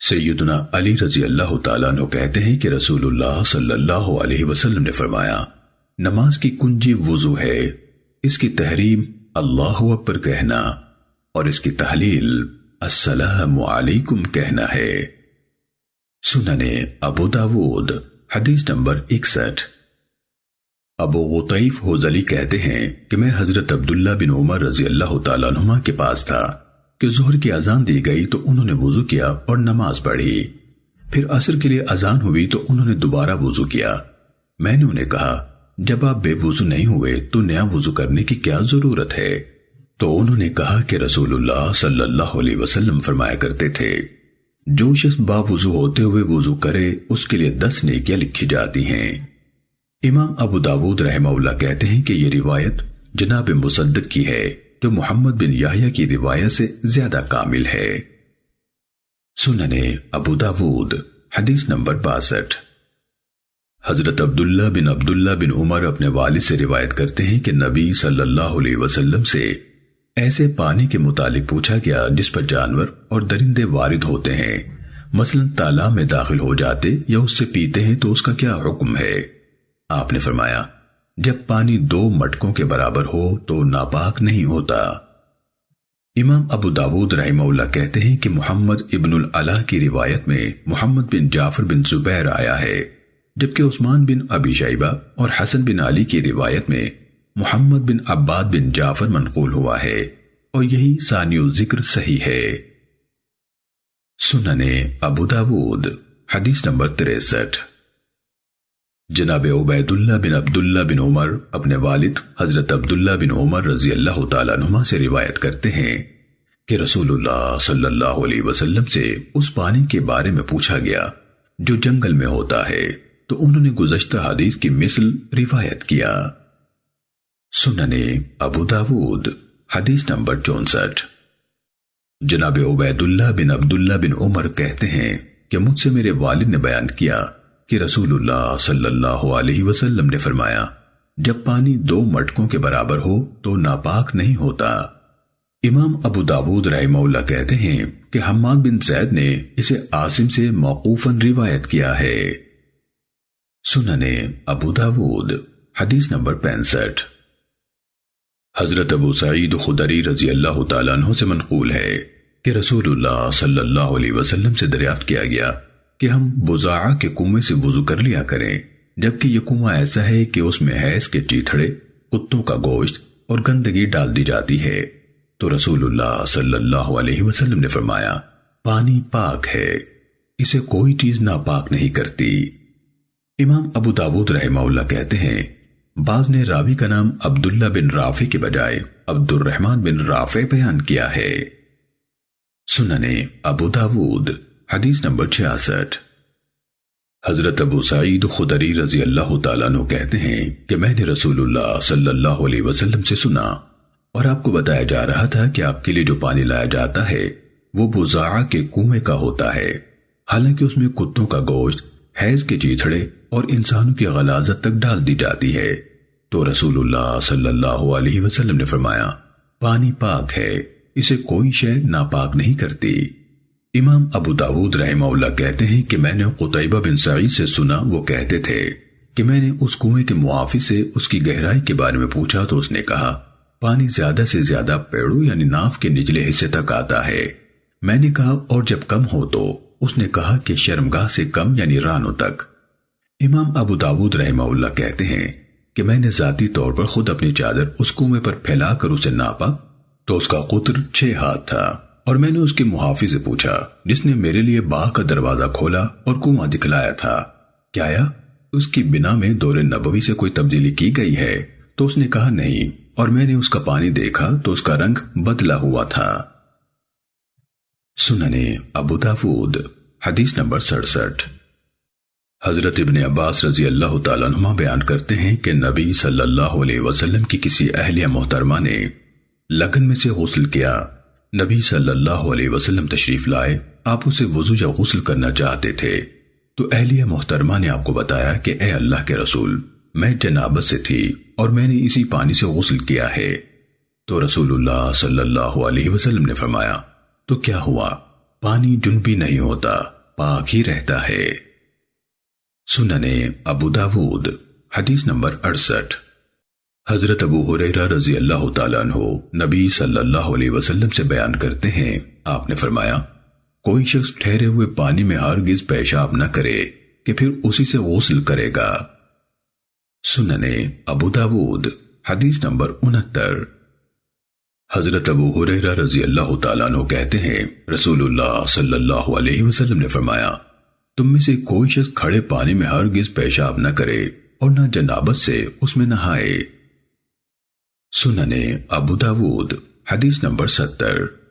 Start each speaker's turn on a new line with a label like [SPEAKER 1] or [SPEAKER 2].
[SPEAKER 1] سیدنا علی رضی اللہ تعالیٰ عنہ کہتے ہیں کہ رسول اللہ صلی اللہ علیہ وسلم نے فرمایا، نماز کی کنجی وضو ہے، اس کی تحریم اللہ اکبر کہنا اور اس کی تحلیل السلام علیکم کہنا ہے۔ سننے ابو داود حدیث نمبر 61۔ ابو غطیف حوزلی کہتے ہیں کہ میں حضرت عبداللہ بن عمر رضی اللہ تعالیٰ عنہما کے پاس تھا کہ ظہر کی اذان دی گئی تو انہوں نے وضو کیا اور نماز پڑھی، پھر عصر کے لیے اذان ہوئی تو انہوں نے دوبارہ وضو کیا۔ میں نے انہیں کہا، جب آپ بے وضو نہیں ہوئے تو نیا وضو کرنے کی کیا ضرورت ہے؟ تو انہوں نے کہا کہ رسول اللہ صلی اللہ علیہ وسلم فرمایا کرتے تھے، جو شخص با وضو ہوتے ہوئے وضو کرے اس کے لیے 10 نیکیاں لکھی جاتی ہیں۔ امام ابو داود رحمہ اللہ کہتے ہیں کہ یہ روایت جناب مصدق کی ہے جو محمد بن یحییٰ کی روایت سے زیادہ کامل ہے۔ سننے ابو داود حدیث نمبر 62۔ حضرت عبداللہ بن عمر اپنے والد سے روایت کرتے ہیں کہ نبی صلی اللہ علیہ وسلم سے ایسے پانی کے متعلق پوچھا گیا جس پر جانور اور درندے وارد ہوتے ہیں، مثلا تالاب میں داخل ہو جاتے یا اس سے پیتے ہیں تو اس کا کیا حکم ہے؟ آپ نے فرمایا، جب پانی 2 مٹکوں کے برابر ہو تو ناپاک نہیں ہوتا۔ امام ابو داود رحمہ اللہ کہتے ہیں کہ محمد ابن العلا کی روایت میں محمد بن جعفر بن زبیر آیا ہے، جبکہ عثمان بن ابی شیبہ اور حسن بن علی کی روایت میں محمد بن عباد بن جعفر منقول ہوا ہے، اور یہی ثانی الذکر صحیح ہے۔ سننے ابو داود حدیث نمبر 63۔ جناب عبیداللہ بن عمر اپنے والد حضرت عبداللہ بن عمر رضی اللہ تعالیٰ عنہما سے روایت کرتے ہیں کہ رسول اللہ صلی اللہ علیہ وسلم سے اس پانی کے بارے میں پوچھا گیا جو جنگل میں ہوتا ہے، تو انہوں نے گزشتہ حدیث کی مثل روایت کیا۔ سننے ابو داود حدیث نمبر 64۔ جناب عبیداللہ بن عمر کہتے ہیں کہ مجھ سے میرے والد نے بیان کیا کہ رسول اللہ صلی اللہ علیہ وسلم نے فرمایا، جب پانی 2 مٹکوں کے برابر ہو تو ناپاک نہیں ہوتا۔ امام ابو داود رحمہ اللہ کہتے ہیں کہ حماد بن زید نے اسے عاصم سے موقوفاً روایت کیا ہے۔ سننے ابو داود حدیث نمبر 65۔ حضرت ابو سعید خدری رضی اللہ تعالیٰ عنہ سے منقول ہے کہ رسول اللہ صلی اللہ علیہ وسلم سے دریافت کیا گیا کہ ہم بزاعہ کے کنویں سے وضو کر لیا کریں، جبکہ یہ کنواں ایسا ہے کہ اس میں حیض کے چیتھڑے، کتوں کا گوشت اور گندگی ڈال دی جاتی ہے۔ تو رسول اللہ صلی اللہ علیہ وسلم نے فرمایا، پانی پاک ہے، اسے کوئی چیز ناپاک نہیں کرتی۔ امام ابو داود رحمہ اللہ کہتے ہیں، بعض نے راوی کا نام عبداللہ بن رافع کے بجائے عبد الرحمن بن رافع بیان کیا ہے۔ سننے ابو داود حدیث نمبر 66۔ حضرت ابو سعید خدری رضی اللہ تعالیٰ عنہ کہتے ہیں کہ میں نے رسول اللہ صلی اللہ علیہ وسلم سے سنا اور آپ کو بتایا جا رہا تھا کہ آپ کے لیے جو پانی لایا جاتا ہے وہ بزاعہ کے کنویں کا ہوتا ہے، حالانکہ اس میں کتوں کا گوشت، حیض کے چیتھڑے اور انسانوں کی غلاظت تک ڈال دی جاتی ہے۔ تو رسول اللہ صلی اللہ علیہ وسلم نے فرمایا، پانی پاک ہے، اسے کوئی شے ناپاک نہیں کرتی۔ امام ابو داود رحمہ اللہ کہتے ہیں کہ میں نے قتیبہ بن سعید سے سنا، وہ کہتے تھے کہ میں نے اس کنویں کے معافی سے اس کی گہرائی کے بارے میں پوچھا تو اس نے کہا، پانی زیادہ سے زیادہ پیڑوں یعنی ناف کے نچلے حصے تک آتا ہے۔ میں نے کہا، اور جب کم ہو تو؟ اس نے کہا کہ شرمگاہ سے کم یعنی رانوں تک۔ امام ابو داود رحمہ اللہ کہتے ہیں کہ میں نے ذاتی طور پر خود اپنی چادر اس کنویں پر پھیلا کر اسے ناپا تو اس کا قطر 6 ہاتھ تھا، اور میں نے اس کے محافظ سے پوچھا جس نے میرے لیے باغ کا دروازہ کھولا اور کنواں دکھلایا تھا، کیا اس کی بنا میں دور نبوی سے کوئی تبدیلی کی گئی ہے؟ تو اس نے کہا نہیں، اور میں نے اس کا پانی دیکھا تو اس کا رنگ بدلا ہوا تھا۔ سننے ابو داود حدیث نمبر 67۔ حضرت ابن عباس رضی اللہ تعالیٰ عنہما بیان کرتے ہیں کہ نبی صلی اللہ علیہ وسلم کی کسی اہلیہ محترمہ نے لگن میں سے غسل کیا۔ نبی صلی اللہ علیہ وسلم تشریف لائے، آپ اسے وضو یا غسل کرنا چاہتے تھے، تو اہلیہ محترمہ نے آپ کو بتایا کہ اے اللہ کے رسول، میں جنابت سے تھی اور میں نے اسی پانی سے غسل کیا ہے۔ تو رسول اللہ صلی اللہ علیہ وسلم نے فرمایا، تو کیا ہوا؟ پانی جنبی نہیں ہوتا، پاک ہی رہتا ہے۔ سننے ابو داود حدیث نمبر 68۔ حضرت ابو ہریرہ رضی اللہ تعالیٰ عنہ نبی صلی اللہ علیہ وسلم سے بیان کرتے ہیں، آپ نے فرمایا، کوئی شخص ٹھہرے ہوئے پانی میں ہرگز پیشاب نہ کرے کہ پھر اسی سے غسل کرے گا۔ سننے ابو داود حدیث نمبر 69۔ حضرت ابو ہریرہ رضی اللہ تعالیٰ عنہ کہتے ہیں، رسول اللہ صلی اللہ علیہ وسلم نے فرمایا، تم میں سے کوئی شخص کھڑے پانی میں ہرگز پیشاب نہ کرے اور نہ جنابت سے اس میں نہائے۔ سننے ابو داود حدیث نمبر 70۔